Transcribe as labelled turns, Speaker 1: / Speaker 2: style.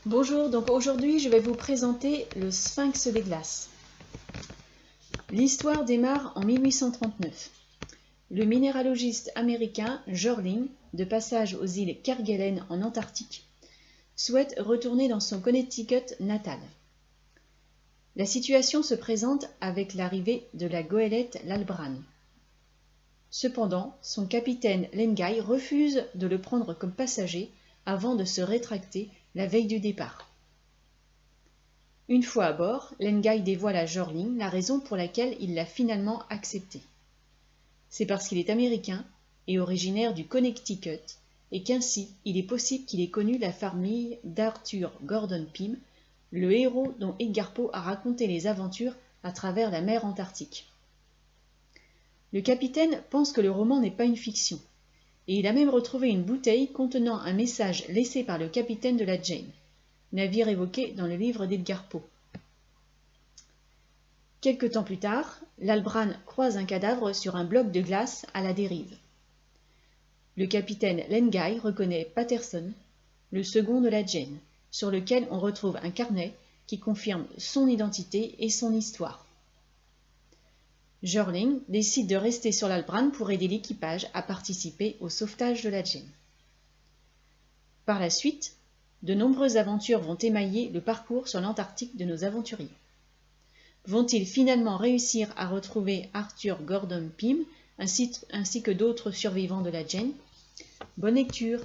Speaker 1: Bonjour, donc aujourd'hui je vais vous présenter le Sphinx des glaces. L'histoire démarre en 1839. Le minéralogiste américain Jorling, de passage aux îles Kerguelen en Antarctique, souhaite retourner dans son Connecticut natal. La situation se présente avec l'arrivée de la goélette l'Albrane. Cependant, son capitaine Lengai refuse de le prendre comme passager avant de se rétracter la veille du départ. Une fois à bord, Lengai dévoile à Jorling la raison pour laquelle il l'a finalement accepté. C'est parce qu'il est américain et originaire du Connecticut, et qu'ainsi il est possible qu'il ait connu la famille d'Arthur Gordon Pym, le héros dont Edgar Poe a raconté les aventures à travers la mer Antarctique. Le capitaine pense que le roman n'est pas une fiction, et il a même retrouvé une bouteille contenant un message laissé par le capitaine de la Jane, navire évoqué dans le livre d'Edgar Poe. Quelque temps plus tard, l'Albrane croise un cadavre sur un bloc de glace à la dérive. Le capitaine Lengai reconnaît Patterson, le second de la Jane, sur lequel on retrouve un carnet qui confirme son identité et son histoire. Jorling décide de rester sur l'Albrane pour aider l'équipage à participer au sauvetage de la Jane. Par la suite, de nombreuses aventures vont émailler le parcours sur l'Antarctique de nos aventuriers. Vont-ils finalement réussir à retrouver Arthur Gordon Pym ainsi que d'autres survivants de la Jane? Bonne lecture!